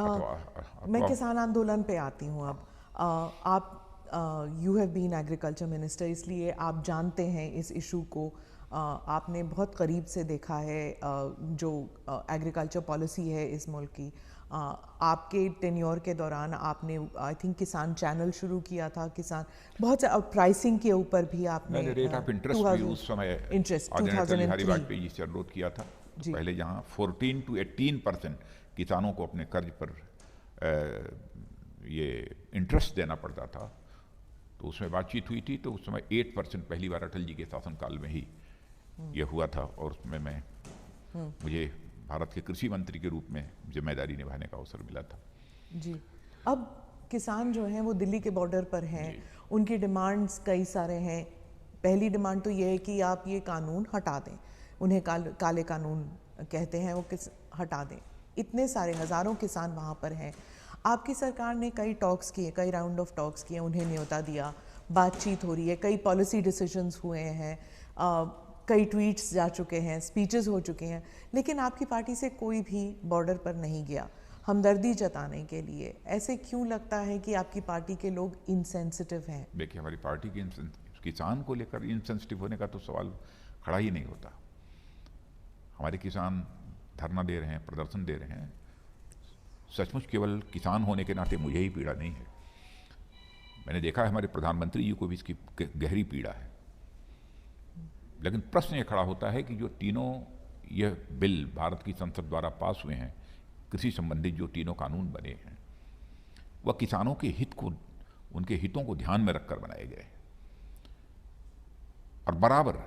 मैं किसान आंदोलन पे आती हूँ अब। आप you have been agriculture minister, इसलिए आप जानते हैं इस इशू को। आपने बहुत करीब से देखा है जो एग्रीकल्चर पॉलिसी है इस मुल्क की। आपके टेन्योर के दौरान आपने आई थिंक किसान चैनल शुरू किया था, किसान बहुत प्राइसिंग के ऊपर भी आपने मैंने रेट ऑफ इंटरेस्ट भी उस समय इंटरेस्ट आदरणीय अटल बिहारी 2003 वाजपेयी जी से अनुरोध किया था। तो जी पहले जहाँ 14 to 18% किसानों को अपने कर्ज पर ये इंटरेस्ट देना पड़ता था, तो उसमें बातचीत हुई थी। तो उस समय 8% पहली बार अटल जी के शासनकाल में ही ये हुआ था, और उसमें मुझे भारत के कृषि मंत्री के रूप में जिम्मेदारी निभाने का अवसर मिला था। जी। अब किसान जो हैं वो दिल्ली के बॉर्डर पर हैं, उनकी डिमांड्स कई सारे हैं। पहली डिमांड तो ये है कि आप ये कानून हटा दें, उन्हें काले कानून कहते हैं, वो हटा दें। इतने सारे हज़ारों किसान वहाँ पर हैं। आपकी सरकार ने कई टॉक्स किए, कई राउंड ऑफ टॉक्स किए, उन्हें न्योता दिया, बातचीत हो रही है, कई पॉलिसी डिसीजंस हुए हैं, कई ट्वीट्स जा चुके हैं, स्पीचेस हो चुके हैं, लेकिन आपकी पार्टी से कोई भी बॉर्डर पर नहीं गया हमदर्दी जताने के लिए। ऐसे क्यों लगता है कि आपकी पार्टी के लोग इनसेंसिटिव हैं? देखिए, हमारी पार्टी की किसान को लेकर इनसेंसिटिव होने का तो सवाल खड़ा ही नहीं होता। हमारे किसान धरना दे रहे हैं, प्रदर्शन दे रहे हैं। सचमुच केवल किसान होने के नाते मुझे ही पीड़ा नहीं है, मैंने देखा है हमारे प्रधानमंत्री जी को भी इसकी गहरी पीड़ा है। लेकिन प्रश्न ये खड़ा होता है कि जो तीनों यह बिल भारत की संसद द्वारा पास हुए हैं, कृषि संबंधित जो तीनों कानून बने हैं, वह किसानों के हित को, उनके हितों को ध्यान में रखकर बनाए गए। और बराबर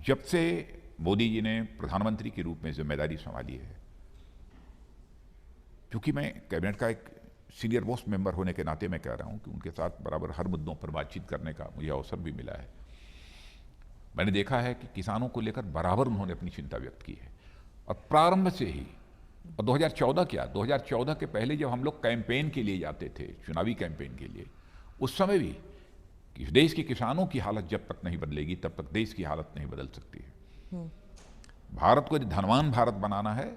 जब से मोदी जी ने प्रधानमंत्री के रूप में जिम्मेदारी संभाली है, क्योंकि मैं कैबिनेट का एक सीनियर मोस्ट मेंबर होने के नाते मैं कह रहा हूं कि उनके साथ बराबर हर मुद्दों पर बातचीत करने का मुझे अवसर भी मिला है। मैंने देखा है कि किसानों को लेकर बराबर उन्होंने अपनी चिंता व्यक्त की है, और प्रारंभ से ही। और 2014 क्या, 2014 के पहले जब हम लोग कैंपेन के लिए जाते थे, चुनावी कैंपेन के लिए, उस समय भी कि देश के किसानों की हालत जब तक नहीं बदलेगी तब तक देश की हालत नहीं बदल सकती है। भारत को यदि धनवान भारत बनाना है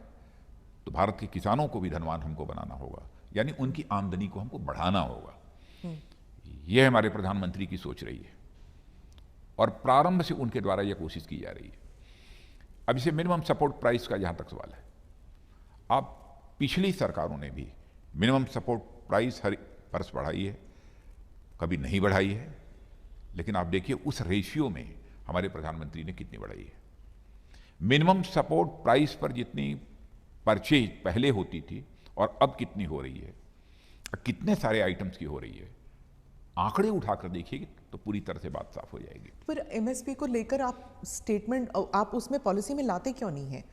तो भारत के किसानों को भी धनवान हमको बनाना होगा, यानी उनकी आमदनी को हमको बढ़ाना होगा। यह हमारे प्रधानमंत्री की सोच रही है, और प्रारंभ से उनके द्वारा यह कोशिश की जा रही है। अब इसे मिनिमम सपोर्ट प्राइस का जहां तक सवाल है, आप पिछली सरकारों ने भी मिनिमम सपोर्ट प्राइस हर वर्ष बढ़ाई है, कभी नहीं बढ़ाई है। लेकिन आप देखिए उस रेशियो में हमारे प्रधानमंत्री ने कितनी बढ़ाई है। मिनिमम सपोर्ट प्राइस पर जितनी परचेज पहले होती थी और अब कितनी हो रही है, कितने सारे आइटम्स की हो रही है, आंकड़े उठाकर देखिए तो पूरी तरह से बात साफ हो जाएगी। पर एमएसपी को लेकर आप स्टेटमेंट, आप उसमें पॉलिसी में लाते क्यों नहीं है?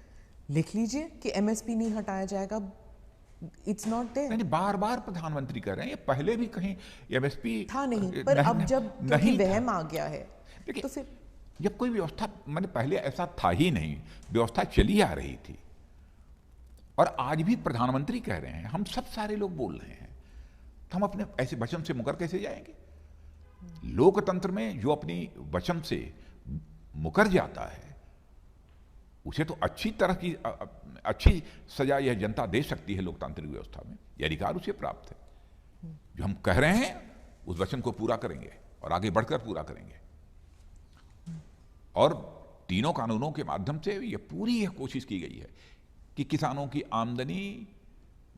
लिख लीजिए कि एमएसपी नहीं हटाया जाएगा, इट्स नॉट देयर। नहीं, बार बार प्रधानमंत्री कह रहे हैं, ये पहले भी कहीं एमएसपी था नहीं, पर अब जब नहीं वहम आ गया है देखिए, तो फिर जब कोई व्यवस्था, मैंने पहले ऐसा था ही नहीं, व्यवस्था चली आ रही थी। और आज भी प्रधानमंत्री कह रहे हैं, हम सब सारे लोग बोल रहे हैं, तो हम अपने ऐसे वचन से मुकर कैसे जाएंगे? लोकतंत्र में जो अपनी वचन से मुकर जाता है उसे तो अच्छी तरह की अच्छी सजा यह जनता दे सकती है। लोकतांत्रिक व्यवस्था में यह अधिकार उसे प्राप्त है। जो हम कह रहे हैं उस वचन को पूरा करेंगे और आगे बढ़कर पूरा करेंगे। और तीनों कानूनों के माध्यम से यह कोशिश की गई है कि किसानों की आमदनी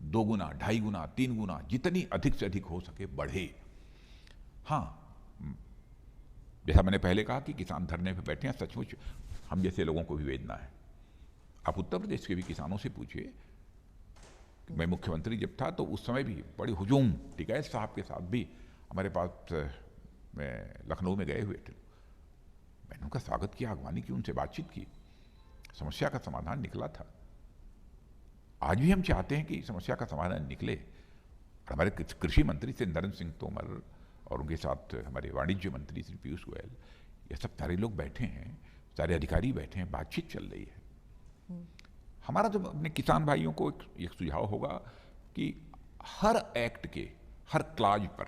2 गुना, 2.5 गुना, 3 गुना, जितनी अधिक से अधिक हो सके बढ़े। हाँ, जैसा मैंने पहले कहा कि किसान धरने पे बैठे हैं, सचमुच हम जैसे लोगों को भी वेदना है। आप उत्तर प्रदेश के भी किसानों से पूछिए कि मैं मुख्यमंत्री जब था तो उस समय भी बड़ी हुजूम, टिकैत साहब के साथ भी हमारे पास लखनऊ में गए हुए थे। मैंने उनका स्वागत किया, अगवानी की, उनसे बातचीत की, समस्या का समाधान निकला था। आज भी हम चाहते हैं कि समस्या का समाधान निकले। और हमारे कृषि मंत्री से नरेंद्र सिंह तोमर और उनके साथ हमारे वाणिज्य मंत्री श्री पीयूष गोयल, ये सब सारे लोग बैठे हैं, सारे अधिकारी बैठे हैं, बातचीत चल रही है। हमारा तो अपने किसान भाइयों को एक सुझाव होगा कि हर एक्ट के हर क्लाज पर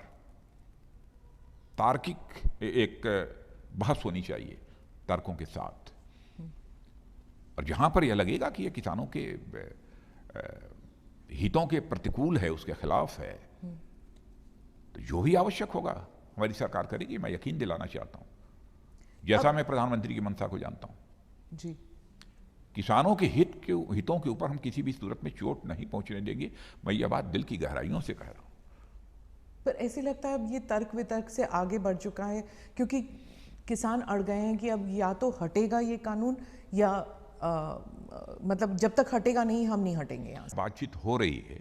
तार्किक एक बहस होनी चाहिए, तर्कों के साथ। और जहां पर यह लगेगा कि यह किसानों के हितों के प्रतिकूल है, उसके खिलाफ है, तो जो भी आवश्यक होगा हमारी सरकार करेगी। मैं यकीन दिलाना चाहता हूं, जैसा मैं प्रधानमंत्री की मंशा को जानता हूं जी। किसानों के हितों के ऊपर हम किसी भी सूरत में चोट नहीं पहुंचने देंगे। मैं ये बात दिल की गहराइयों से कह रहा हूं। पर ऐसे लगता है अब ये तर्क वितर्क से आगे बढ़ चुका है, क्योंकि किसान अड़ गए हैं कि अब या तो हटेगा ये कानून या मतलब जब तक हटेगा नहीं हम नहीं हटेंगे यहाँ से। बातचीत हो रही है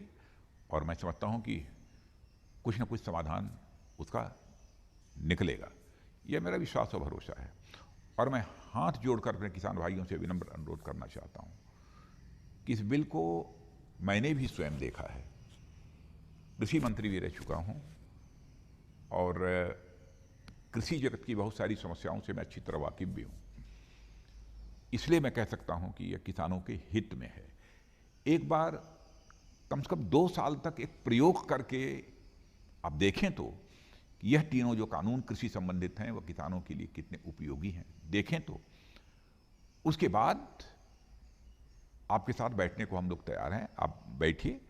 और मैं समझता हूं कि कुछ ना कुछ समाधान उसका निकलेगा, यह मेरा विश्वास और भरोसा है। और मैं हाथ जोड़कर अपने किसान भाइयों से विनम्र अनुरोध करना चाहता हूं कि इस बिल को मैंने भी स्वयं देखा है, कृषि मंत्री भी रह चुका हूं और कृषि जगत की बहुत सारी समस्याओं से मैं अच्छी तरह वाकिफ भी हूं। इसलिए मैं कह सकता हूं कि यह किसानों के हित में है। एक बार कम से कम 2 साल तक एक प्रयोग करके आप देखें तो कि यह तीनों जो कानून कृषि संबंधित हैं वह किसानों के लिए कितने उपयोगी हैं, देखें तो उसके बाद आपके साथ बैठने को हम लोग तैयार हैं। आप बैठिए,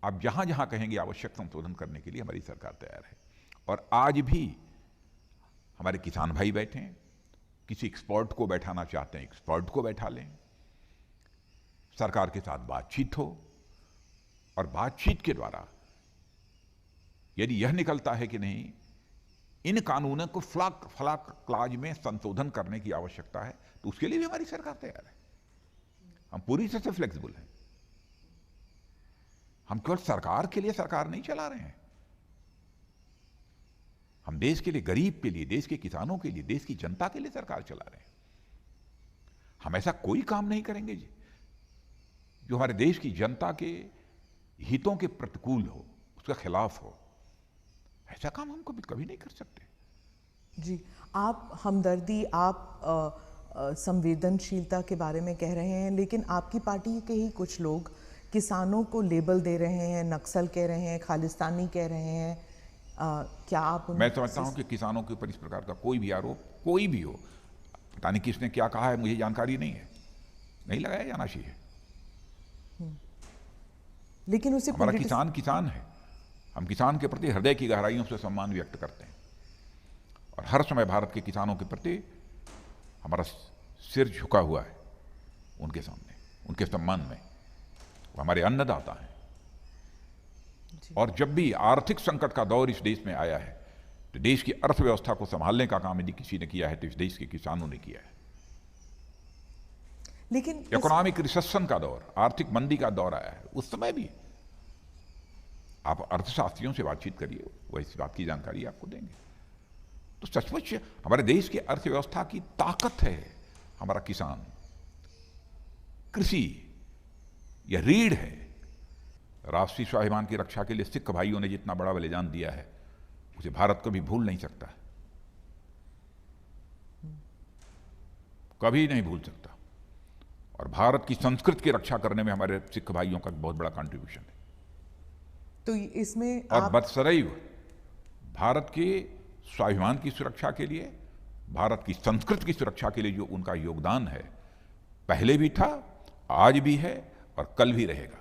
आप जहां जहां कहेंगे आवश्यक संशोधन करने के लिए हमारी सरकार तैयार है। और आज भी हमारे किसान भाई बैठे हैं, किसी एक्सपर्ट को बैठाना चाहते हैं एक्सपर्ट को बैठा लें, सरकार के साथ बातचीत हो और बातचीत के द्वारा यदि यह निकलता है कि नहीं इन कानूनों को फला क्लाज में संशोधन करने की आवश्यकता है, तो उसके लिए भी हमारी सरकार तैयार है। हम पूरी तरह से फ्लेक्सिबल हैं। हम केवल सरकार के लिए सरकार नहीं चला रहे हैं, हम देश के लिए, गरीब के लिए, देश के किसानों के लिए, देश की जनता के लिए सरकार चला रहे हैं। हम ऐसा कोई काम नहीं करेंगे जो हमारे देश की जनता के हितों के प्रतिकूल हो, उसके खिलाफ हो। ऐसा काम हम कभी नहीं कर सकते। जी, आप हमदर्दी, आप संवेदनशीलता के बारे में कह रहे हैं, लेकिन आपकी पार्टी के ही कुछ लोग किसानों को लेबल दे रहे हैं, नक्सल कह रहे हैं, खालिस्तानी कह रहे हैं। क्या आप मैं समझता हूं कि किसानों के ऊपर इस प्रकार का कोई भी आरोप कोई भी हो, पता नहीं किसने क्या कहा है, मुझे जानकारी नहीं है, नहीं लगाया जाना चाहिए। लेकिन उसे हमारा किसान किसान है, हम किसान के प्रति हृदय की गहराइयों से सम्मान व्यक्त करते हैं और हर समय भारत के किसानों के प्रति हमारा सिर झुका हुआ है उनके सामने, उनके सम्मान में। वो हमारे अन्नदाता हैं। और जब भी आर्थिक संकट का दौर इस देश में आया है तो देश की अर्थव्यवस्था को संभालने का काम यदि किसी ने किया है तो इस देश के किसानों ने किया है। लेकिन इकोनॉमिक रिसेशन का दौर, आर्थिक मंदी का दौर आया है, उस समय भी आप अर्थशास्त्रियों से बातचीत करिए, वो इस बात की जानकारी आपको देंगे। तो सचमुच हमारे देश की अर्थव्यवस्था की ताकत है हमारा किसान, कृषि यह रीढ़ है। राष्ट्रीय स्वाभिमान की रक्षा के लिए सिख भाइयों ने जितना बड़ा बलिदान दिया है उसे भारत कभी भूल नहीं सकता, कभी नहीं भूल सकता। और भारत की संस्कृति की रक्षा करने में हमारे सिख भाइयों का बहुत बड़ा कंट्रीब्यूशन है। तो इसमें और बदसदैव भारत के स्वाभिमान की सुरक्षा के लिए, भारत की संस्कृति की सुरक्षा के लिए जो उनका योगदान है, पहले भी था, आज भी है और कल भी रहेगा।